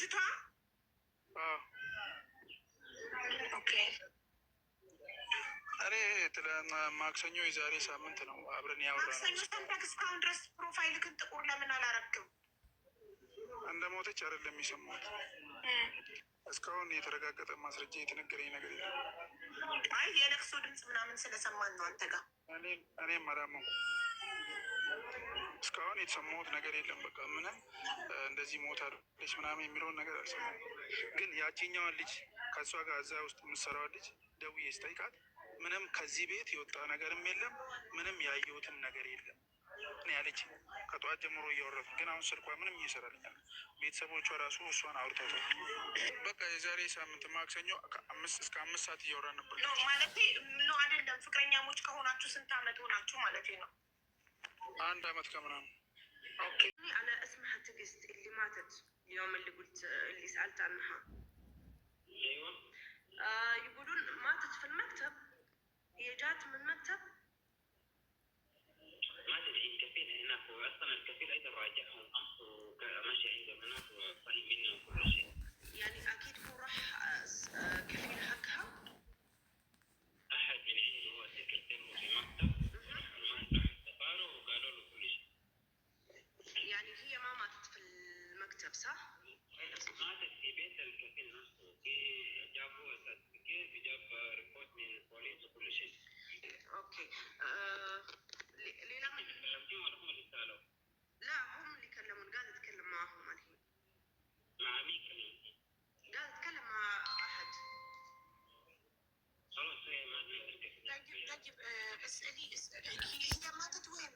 ልጅቷ? ኦኬ እኔ ማክሰኞ የዛሬ ሳምንት ነው አብረን ያወራነው። ማክሰኞ ሰምተህ እስካሁን ድረስ ፕሮፋይልክን ጥቁር ለምን አላረግም? እንደ ሞተች አይደለም የሰማሁት። እስካሁን የተረጋገጠ ማስረጃ የተነገረኝ ነገር የለም። አይ የለቅሶ ድምፅ ምናምን ስለሰማን ነው አንተ ጋር። እኔም አላመንኩም። እስካሁን የተሰማሁት ነገር የለም። በቃ ምንም እንደዚህ ሞታለች ምናምን የሚለውን ነገር አልሰማሁም። ግን ያቺኛዋን ልጅ ከእሷ ጋር እዛ ውስጥ የምትሰራዋን ልጅ ደውዬ ስጠይቃት ምንም ከዚህ ቤት የወጣ ነገርም የለም፣ ምንም ያየሁትም ነገር የለም እኔ ያለች። ከጠዋት ጀምሮ እያወራሁ ግን አሁን ስልኳ ምንም እየሰራልኛል። ቤተሰቦቿ ራሱ እሷን አውርተውታል። በቃ የዛሬ ሳምንት ማክሰኞ እስከ 5 ሰዓት እያወራን ነበር። ማለት ነው አይደለም? ፍቅረኛሞች ከሆናችሁ ስንት አመት ሆናችሁ ማለት ነው? 1 አመት ከምናምን። اوكي على اسمها تقست اللي ماتت اليوم اللي قلت اللي سألت عنها. ايوه يقولون ماتت في المكتب. هي جات من المكتب ما تدري الكفيل هناك، واصلا الكفيل ايضا راجعهم امس ومشي عندهم هناك وفهم منهم كل شيء. يعني اكيد هو راح كفيل حقها. احد من عنده هو السكرتير في المكتب راح السفاره وقالوا له كل شيء. يعني هي ما ماتت في المكتب صح؟ ماتت في بيت الكفيل نفسه. جابوا سيرتيفيكيت وجاب ريبورت من البوليس وكل شيء. اوكي ليه لما كلمتيهم ولا هم اللي سالوا؟ لا هم اللي كلمون. قاعد اتكلم معهم الحين. مع مين كلمتي؟ قاعد اتكلم مع احد. خلاص هي ما طيب اسالي هي ماتت وين؟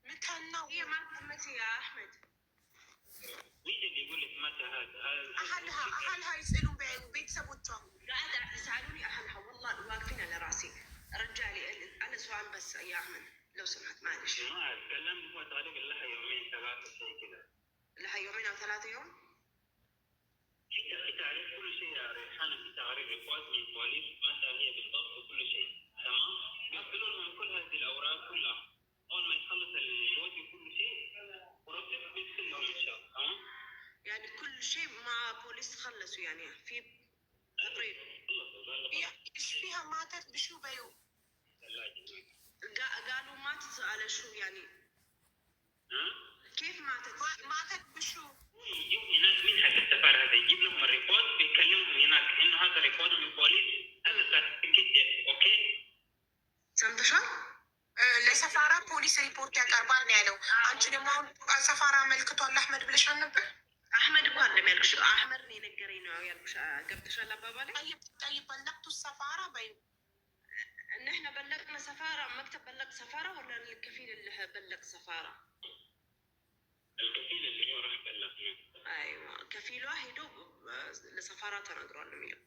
متى النوم؟ هي ماتت متى يا احمد؟ مين اللي يقول لك متى هذا؟ اهلها يسالون بيت سبوتهم. قاعد يسالوني اهلها والله واقفين على راسي. رجالي انا سؤال بس يا احمد لو سمحت معلش. ما اتكلم هو تقريبا لها 2-3 شيء كذا. لها 2 أو 3 يوم؟ في تعريف كل شيء يا ريحانة. في تعريف ريبورت من البوليس متى هي بالضبط وكل شيء تمام. بيقولوا لهم كل هذه الاوراق كلها اول ما يخلص الوجه كل شيء ورتب بيرسل لهم ان شاء الله. تمام يعني كل شيء مع بوليس خلصوا يعني في تقرير. ايش فيها ماتت بشو بيو؟ قالوا ماتت على شو يعني؟ كيف ماتت؟ ماتت بشو؟ يجيب هناك من حق السفارة هذا يجيب لهم الريبورت بيكلمهم هناك انه هذا ريبورت من البوليس هذا سيرتيفيكيت. اوكي سمعت ለሰፋራ ፖሊስ ሪፖርት ያቀርባል ነው ያለው። አንቺ ደግሞ አሁን ሰፋራ አመልክቷል አህመድ ብለሻል ነበር። አህመድ እኮ አይደለም ያልኩሽ፣ አህመድ ነው የነገረኝ ነው ያልኩሽ። ገብተሻል አባባሌ? طيب بلغتوا السفارة بيو ان احنا بلغنا سفارة. مكتب بلغ سفارة ولا الكفيل اللي بلغ سفارة؟ الكفيل اللي هو راح بلغ. ايوه كفيل واحد لسفارة تنقرون የሚለው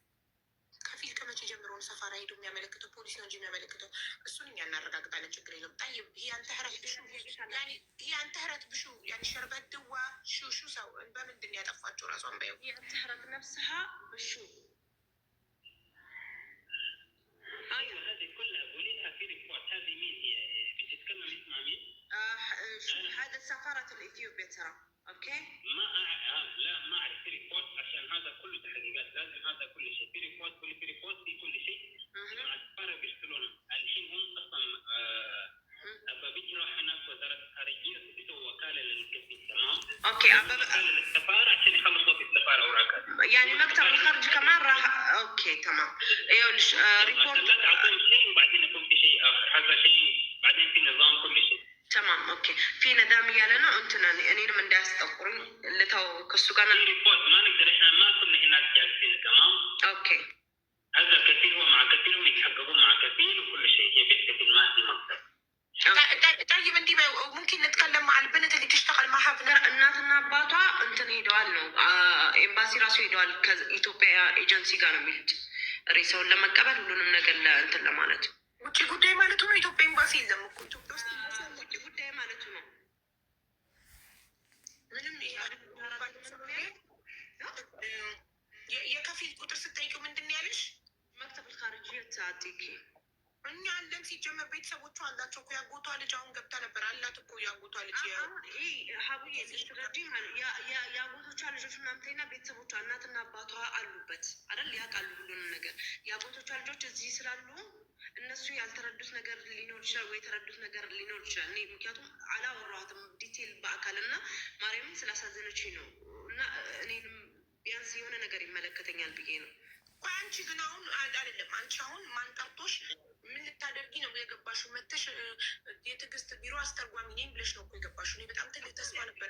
ከፊል ከመቼ ጀምሮ ሰፋራ ሄዶ የሚያመለክተው? ፖሊስ ነው እንጂ የሚያመለክተው እሱን እኛ እናረጋግጣለን። ችግር የለም። طيب هي انتهرت بشو يعني هي انتهرت بشو يعني شربت دواء شو سو በምንድን ያጠፋችው ራሷን በይው። هي انتهرت نفسها بشو؟ ايوه هذه كلها قولي لها في ريبورت. هذه مين هي بتتكلم اسمها مين؟ هذا سفارة الاثيوبيا ترى. اوكي ما لا ما اعرف في ريبورت عشان هذا كله تحقيقات. لازم هذا كل شيء في ريبورت في كل شيء مع السفارة بيشتغلون الحين. هم اصلا ابى بيروح هناك وزارة الخارجية بيسووا وكالة للكفيل. تمام اوكي وكالة للسفارة عشان يخلصوا في السفارة اوراقها. يعني مكتب الخارج كمان راح. اوكي تمام ايوه ريبورت. لا تعطيهم شيء وبعدين يكون في شيء اخر. هذا شيء بعدين في نظام كل شيء تمام اوكي. في نظام يالنا انتنا اني من داس تقرين اللي تو كسوغانا في ريبورت. ما نقدر احنا ما كنا هناك جالسين. تمام اوكي هذا كفيل هو مع كفيل ويتحققون مع كفيل وكل شيء. هي بيت كفيل ما في مكتب. طيب انت ممكن نتكلم مع البنت اللي تشتغل معها እናትና አባቷ እንትን ሄደዋል ነው ኤምባሲ ራሱ ሄደዋል። ከኢትዮጵያ ኤጀንሲ ጋር ነው የሚሄድ ሬሳውን ለመቀበል ሁሉንም ነገር እንትን ለማለት። ውጭ ጉዳይ ማለቱ ነው። ኢትዮጵያ ኤምባሲ የለም እኮ ኢትዮጵያ ውስጥ ውጭ ጉዳይ ማለቱ ነው። ምንም የከፊል ቁጥር ስጠይቀው ምንድን ያለሽ? መክተብ الخارجية تعطيكي እኛ አለ አይደለም ሲጀመር ቤተሰቦቿ አላቸው እኮ ያጎቷ ልጅ አሁን ገብታ ነበር አላት እኮ ያጎቷ ልጅ ሀቡዬ ስትረጂ የአጎቶቿ ልጆች ምናምንና ቤተሰቦቿ እናትና አባቷ አሉበት አይደል? ያውቃሉ ሁሉንም ነገር። የአጎቶቿ ልጆች እዚህ ስላሉ እነሱ ያልተረዱት ነገር ሊኖር ይችላል ወይ የተረዱት ነገር ሊኖር ይችላል። እኔ ምክንያቱም አላወራኋትም ዲቴል በአካል እና ማርያምን ስላሳዘነችኝ ነው እና እኔንም ቢያንስ የሆነ ነገር ይመለከተኛል ብዬ ነው። አንቺ ግን አሁን አይደለም አንቺ አሁን ማን ጠርቶሽ ምን ልታደርጊ ነው የገባሽው? መተሽ የትዕግስት ቢሮ አስተርጓሚ ነኝ ብለሽ ነው እኮ የገባሽው። እኔ በጣም ትልቅ ተስፋ ነበር።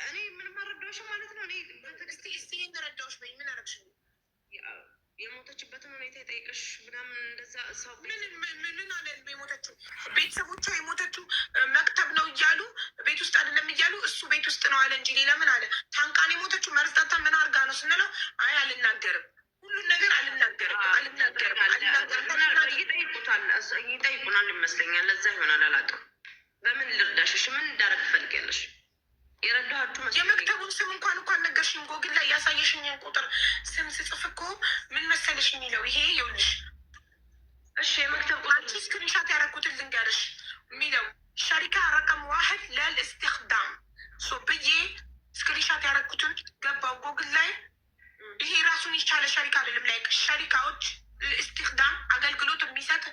እኔ ምንም አረዳሁሽም ማለት ነው። እኔ እስቲ ይህን ረዳሁሽ በይ። ምን አረግሽ? የሞተችበትን ሁኔታ የጠየቀሽ ምናምን እንደዛ ሰው ምን አለ? የሞተችው ቤተሰቦቿ የሞተችው መክተብ ነው እያሉ ቤት ውስጥ አይደለም እያሉ እሱ ቤት ውስጥ ነው አለ እንጂ ሌላ ምን አለ? ታንቃን የሞተችው መርዝ ጠጥታ ምን አድርጋ ነው ስንለው አይ አልናገርም፣ ሁሉን ነገር አልናገርም። ይጠይቁናል ይመስለኛል። ለዛ ይሆናል አላውቅም። በምን ልርዳሽሽ? ምን እንዳረግ ትፈልጊያለሽ? የረዳኋችሁ የመክተቡን ስም እንኳን ነገርሽኝ። ጎግል ላይ ያሳየሽኝን ቁጥር ስም ስጽፍ እኮ ምን መሰለሽ የሚለው ይሄ ይኸውልሽ። እሺ የመክተብ አንቺ ስክሪንሻት ያደረኩትን ልንገርሽ የሚለው ሸሪካ ረቀም ዋህድ ለልእስትክዳም ብዬ ስክሪንሻት ያደረኩትን ገባው ጎግል ላይ። ይሄ ራሱን የቻለ ሸሪካ አይደለም። ላይ ሸሪካዎች ለእስትክዳም አገልግሎት የሚሰጥ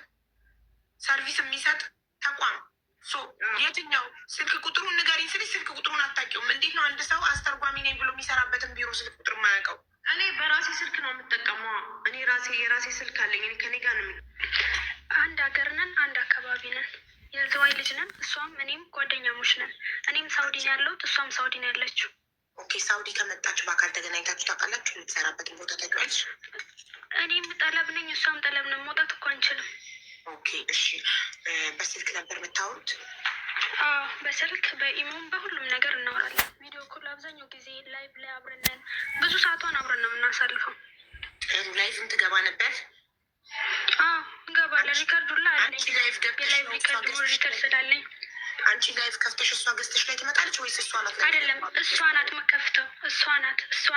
ሰርቪስ የሚሰጥ ተቋም የትኛው ስልክ ቁጥሩን ንገሪኝ ስልሽ ስልክ ቁጥሩን አታውቂውም። እንዴት ነው አንድ ሰው አስተርጓሚ ነኝ ብሎ የሚሰራበትን ቢሮ ስልክ ቁጥር የማያውቀው? እኔ በራሴ ስልክ ነው የምጠቀመው። እኔ የራሴ ስልክ አለኝ። ከኔ ጋር ነው። አንድ ሀገር ነን፣ አንድ አካባቢ ነን። የዘዋይ ልጅ ነን። እሷም እኔም ጓደኛሞች ነን። እኔም ሳውዲ ነው ያለሁት፣ እሷም ሳውዲ ነው ያለችው። ኦኬ። ሳውዲ ከመጣች በአካል ተገናኝታችሁ ታውቃላችሁ? የምትሰራበትን ቦታ ታውቂዋለሽ? እኔም ጠለብ ነኝ፣ እሷም ጠለብ ነው። መውጣት እኮ አንችልም። ኦኬ እሺ። በስልክ ነበር የምታወሩት? አዎ በስልክ በኢሞም በሁሉም ነገር እናወራለን። ቪዲዮ ኮል አብዛኛው ጊዜ ላይቭ ላይ አብረን ብዙ ሰዓቷን አብረን ነው የምናሳልፈው። ጥሩ። ላይቭም ትገባ ነበር? አዎ እንገባለን። ሪከርዱላ አለኝ። የላይቭ ሪከርድ ሞኒተር ስላለኝ አንቺ ላይቭ ከፍተሽ እሷ ገዝተሽ ላይ ትመጣለች ወይስ እሷ ናት? አይደለም እሷ ናት የምከፍተው። እሷ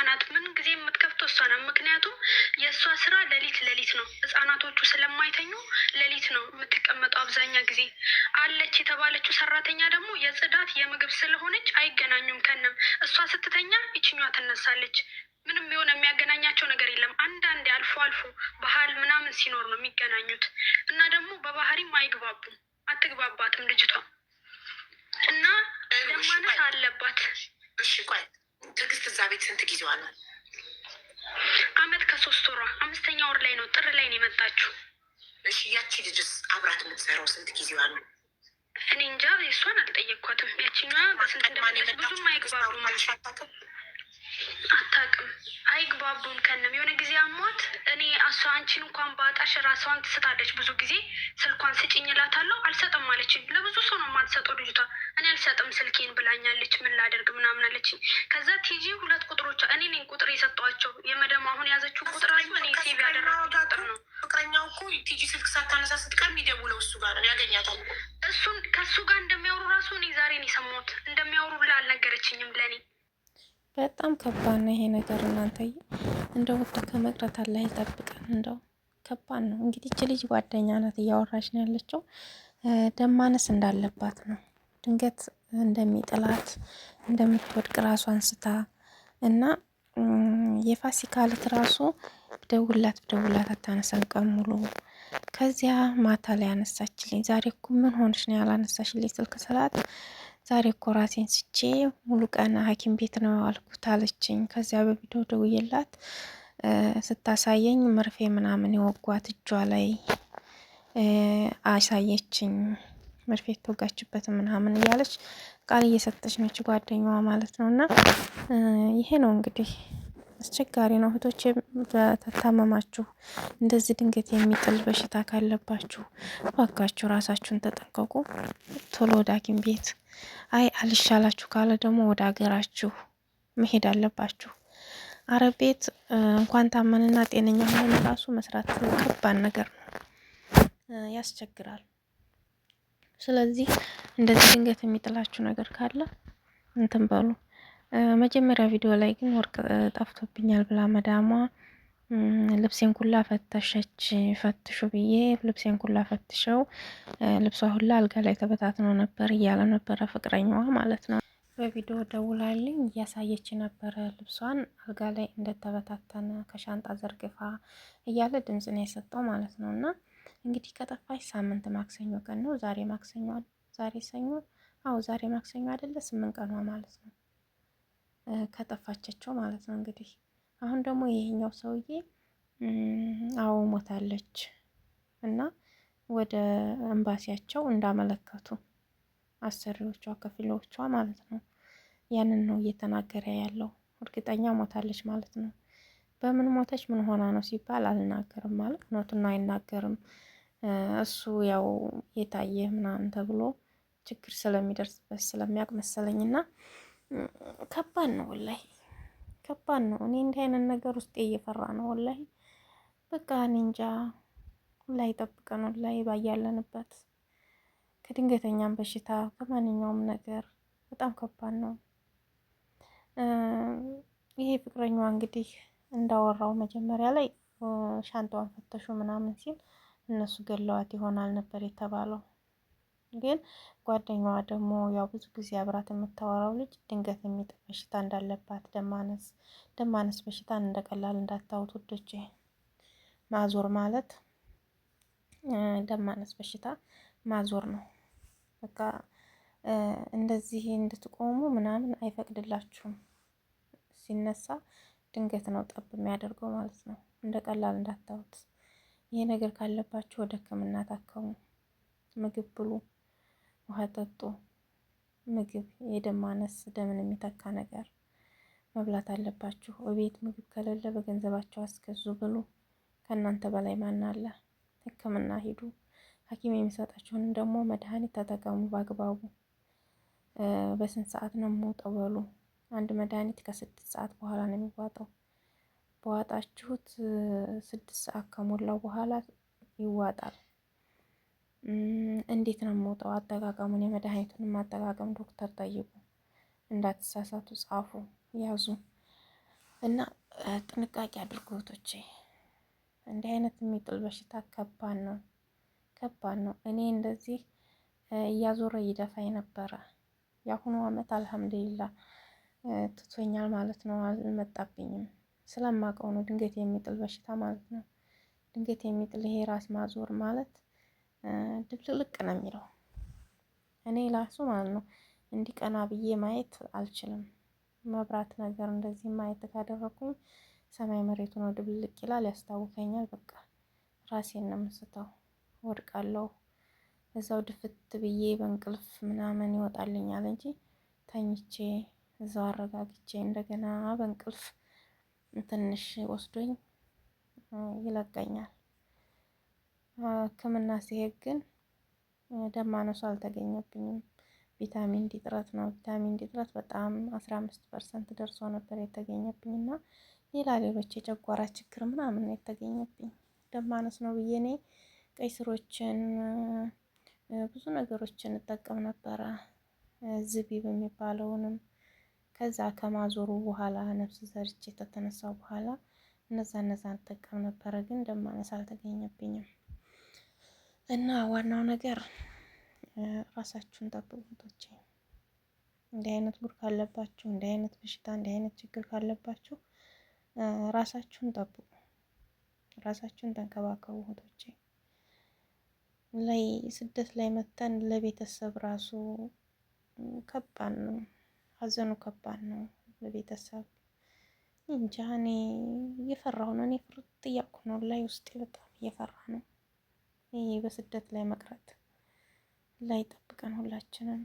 ናት ምን ጊዜ የምትከፍተው እሷ ናት። ምክንያቱም የእሷ ስራ ሌሊት ነው። ህጻናቶቹ ስለማይተኙ ሌሊት ነው የምትቀመጠው አብዛኛ ጊዜ። አለች የተባለችው ሰራተኛ ደግሞ የጽዳት የምግብ ስለሆነች አይገናኙም ከንም። እሷ ስትተኛ ይችኛዋ ትነሳለች። ምንም የሆነ የሚያገናኛቸው ነገር የለም። አንዳንዴ አልፎ ባህል ምናምን ሲኖር ነው የሚገናኙት። እና ደግሞ በባህሪም አይግባቡም። አትግባባትም ልጅቷ እና ደማነት አለባት። እሺ ቆይ ትዕግስት እዛ ቤት ስንት ጊዜዋ ነው? አመት ከ3 ወሯ 5ኛ ወር ላይ ነው፣ ጥር ላይ ነው የመጣችው። እሺ ያቺ ልጅስ አብራት የምትሰራው ስንት ጊዜዋ ነው? እኔ እንጃ የእሷን አልጠየኳትም። ያችኛዋ በስንት እንደመለስ ብዙም አይግባቡም። አታውቅም፣ አይግባቡም ከንም። የሆነ ጊዜ አሟት እኔ አንቺን እንኳን ባጣሽ ራሷን ትስታለች። ብዙ ጊዜ ስልኳን ስጭኝ እላታለሁ፣ አልሰጥም አለችኝ። ለብዙ ሰው ነው የማትሰጠው ልጅቷ። እኔ አልሰጥም ስልኬን ብላኛለች። ምን ላደርግ ምናምን አለችኝ። ከዛ ቲጂ 2 ቁጥሮቿ እኔ ነኝ ቁጥር የሰጧቸው። የመደም አሁን ያዘችው ቁጥር ራሱ እኔ ሴቭ ያደረኩት ቁጥር ነው። ፍቅረኛው እኮ ቲጂ ስልክ ሳታነሳ ስትቀር የሚደውለው እሱ ጋር ነው፣ ያገኛታል። እሱን ከእሱ ጋር እንደሚያወሩ ራሱ እኔ ዛሬ ነው የሰማሁት። እንደሚያወሩ ብላ አልነገረችኝም ለእኔ። በጣም ከባድ ነው ይሄ ነገር እናንተዬ። እንደው ወጥቶ ከመቅረት አላህ ይጠብቀን። እንደው ከባድ ነው። እንግዲህ እቺ ልጅ ጓደኛ ናት፣ እያወራች ነው ያለችው። ደማነስ እንዳለባት ነው፣ ድንገት እንደሚጥላት እንደምትወድቅ ራሱ አንስታ እና የፋሲካ ዕለት ራሱ ብደውላት አታነሳም ቀን ሙሉ። ከዚያ ማታ ላይ አነሳችልኝ። ዛሬ እኮ ምን ሆንሽ ነው ያላነሳሽልኝ ስልክ ስላት ዛሬ እኮ ራሴን ስቼ ሙሉ ቀን ሐኪም ቤት ነው አልኩት አለችኝ። ከዚያ በቪዲዮ ደውዬላት ስታሳየኝ መርፌ ምናምን የወጓት እጇ ላይ አሳየችኝ። መርፌ የተወጋችበት ምናምን እያለች ቃል እየሰጠች ነች ጓደኛዋ ማለት ነው። እና ይሄ ነው እንግዲህ አስቸጋሪ ነው። እህቶቼ በተታመማችሁ እንደዚህ ድንገት የሚጥል በሽታ ካለባችሁ እባካችሁ ራሳችሁን ተጠንቀቁ። ቶሎ ወደ ሐኪም ቤት፣ አይ አልሻላችሁ ካለ ደግሞ ወደ ሀገራችሁ መሄድ አለባችሁ። አረብ ቤት እንኳን ታመንና ጤነኛ ሆነን ራሱ መስራት ከባድ ነገር ነው፣ ያስቸግራል። ስለዚህ እንደዚህ ድንገት የሚጥላችሁ ነገር ካለ እንትን በሉ። መጀመሪያ ቪዲዮ ላይ ግን ወርቅ ጠፍቶብኛል ብላ መዳሟ ልብሴን ኩላ ፈተሸች። ፈትሹ ብዬ ልብሴን ኩላ ፈትሸው ልብሷ ሁላ አልጋ ላይ ተበታትኖ ነበር እያለ ነበረ ፍቅረኛዋ ማለት ነው። በቪዲዮ ደውላልኝ እያሳየች ነበረ ልብሷን አልጋ ላይ እንደተበታተነ ከሻንጣ ዘርግፋ እያለ ድምጽ ነው የሰጠው ማለት ነው። እና እንግዲህ ከጠፋች ሳምንት ማክሰኞ ቀን ነው። ዛሬ ማክሰኞ፣ ዛሬ ሰኞ፣ አዎ ዛሬ ማክሰኞ አይደለ? 8 ቀኗ ማለት ነው ከጠፋቻቸው ማለት ነው። እንግዲህ አሁን ደግሞ ይሄኛው ሰውዬ አዎ ሞታለች እና ወደ ኤምባሲያቸው እንዳመለከቱ አሰሪዎቿ ከፊሎቿ ማለት ነው። ያንን ነው እየተናገረ ያለው። እርግጠኛ ሞታለች ማለት ነው። በምን ሞተች ምን ሆና ነው ሲባል አልናገርም ማለት እውነቱን አይናገርም። እሱ ያው የታየ ምናምን ተብሎ ችግር ስለሚደርስበት ስለሚያውቅ መሰለኝና ከባድ ነው ወላሂ ከባድ ነው። እኔ እንዲህ አይነት ነገር ውስጥ እየፈራ ነው ወላሂ። በቃ እኔ እንጃ። ላይ ጠብቀን ወላሂ ባያለንበት ከድንገተኛም በሽታ ከማንኛውም ነገር በጣም ከባድ ነው። ይሄ ፍቅረኛዋ እንግዲህ እንዳወራው መጀመሪያ ላይ ሻንጣዋን ፈተሹ ምናምን ሲል እነሱ ገለዋት ይሆናል ነበር የተባለው። ግን ጓደኛዋ ደግሞ ያው ብዙ ጊዜ አብራት የምታወራው ልጅ ድንገት የሚጥል በሽታ እንዳለባት ደማነስ በሽታን እንደቀላል እንዳታዩት ውዶቼ። ማዞር ማለት ደማነስ በሽታ ማዞር ነው። በቃ እንደዚህ እንድትቆሙ ምናምን አይፈቅድላችሁም። ሲነሳ ድንገት ነው ጠብ የሚያደርገው ማለት ነው። እንደ ቀላል እንዳታዩት። ይሄ ነገር ካለባችሁ ወደ ሕክምና ታከሙ። ምግብ ብሉ፣ ውሃ ጠጡ። ምግብ የደም ማነስ ደምን የሚተካ ነገር መብላት አለባችሁ። እቤት ምግብ ከሌለ በገንዘባችሁ አስገዙ ብሉ። ከእናንተ በላይ ማን አለ? ሕክምና ሂዱ። ሐኪም የሚሰጣችሁንም ደግሞ መድኃኒት ተጠቀሙ በአግባቡ። በስንት ሰዓት ነው የምወጣው በሉ። አንድ መድኃኒት ከ6 ሰዓት በኋላ ነው የሚዋጣው። በዋጣችሁት 6 ሰዓት ከሞላው በኋላ ይዋጣል። እንዴት ነው የምወጣው? አጠቃቀሙን የመድኃኒቱን ማጠቃቀም ዶክተር ጠይቁ። እንዳትሳሳቱ ጻፉ፣ ያዙ እና ጥንቃቄ አድርጉ እህቶቼ። እንዲህ አይነት የሚጥል በሽታ ከባድ ነው፣ ከባድ ነው። እኔ እንደዚህ እያዞረ ይደፋኝ ነበረ። የአሁኑ አመት አልሐምዱሊላህ ትቶኛል ማለት ነው። አልመጣብኝም ስለማውቀው ነው። ድንገት የሚጥል በሽታ ማለት ነው። ድንገት የሚጥል ይሄ ራስ ማዞር ማለት ድብልቅልቅ ነው የሚለው። እኔ ራሱ ማለት ነው እንዲቀና ብዬ ማየት አልችልም። መብራት ነገር እንደዚህ ማየት ካደረኩኝ ሰማይ መሬቱ ነው ድብልቅ ይላል፣ ያስታውከኛል። በቃ ራሴን ነው የምስተው፣ ወድቃለሁ። እዛው ድፍት ብዬ በእንቅልፍ ምናምን ይወጣልኛል እንጂ ተኝቼ እዛው አረጋግቼ እንደገና በእንቅልፍ ትንሽ ወስዶኝ ይለቀኛል። ሕክምና ሲሄድ ግን ደም ማነሱ አልተገኘብኝም። ቪታሚን ዲ እጥረት ነው። ቪታሚን ዲ እጥረት በጣም 15% ደርሶ ነበር የተገኘብኝ እና ሌላ ሌሎች የጨጓራ ችግር ምናምን ነው የተገኘብኝ። ደም ማነስ ነው ብዬ እኔ ቀይ ስሮችን ብዙ ነገሮችን እጠቀም ነበረ። ዝቢብ የሚባለውንም ከዛ ከማዞሩ በኋላ ነፍስ ዘርቼ ከተነሳው በኋላ እነዛን እጠቀም ነበረ። ግን ደም ማነስ አልተገኘብኝም። እና ዋናው ነገር ራሳችሁን ጠብቁ እህቶቼ። እንዲህ አይነት ጉድ ካለባችሁ፣ እንዲህ አይነት በሽታ፣ እንዲህ አይነት ችግር ካለባችሁ ራሳችሁን ጠብቁ፣ ራሳችሁን ተንከባከቡ እህቶቼ። ላይ ስደት ላይ መተን ለቤተሰብ ራሱ ከባድ ነው፣ ሀዘኑ ከባድ ነው ለቤተሰብ። እንጃ እኔ እየፈራሁ ነው። እኔ ፍርጥ እያልኩ ነው ላይ ውስጤ በጣም እየፈራ ነው። ይሄ በስደት ላይ መቅረት ላይ ጠብቀን ሁላችንም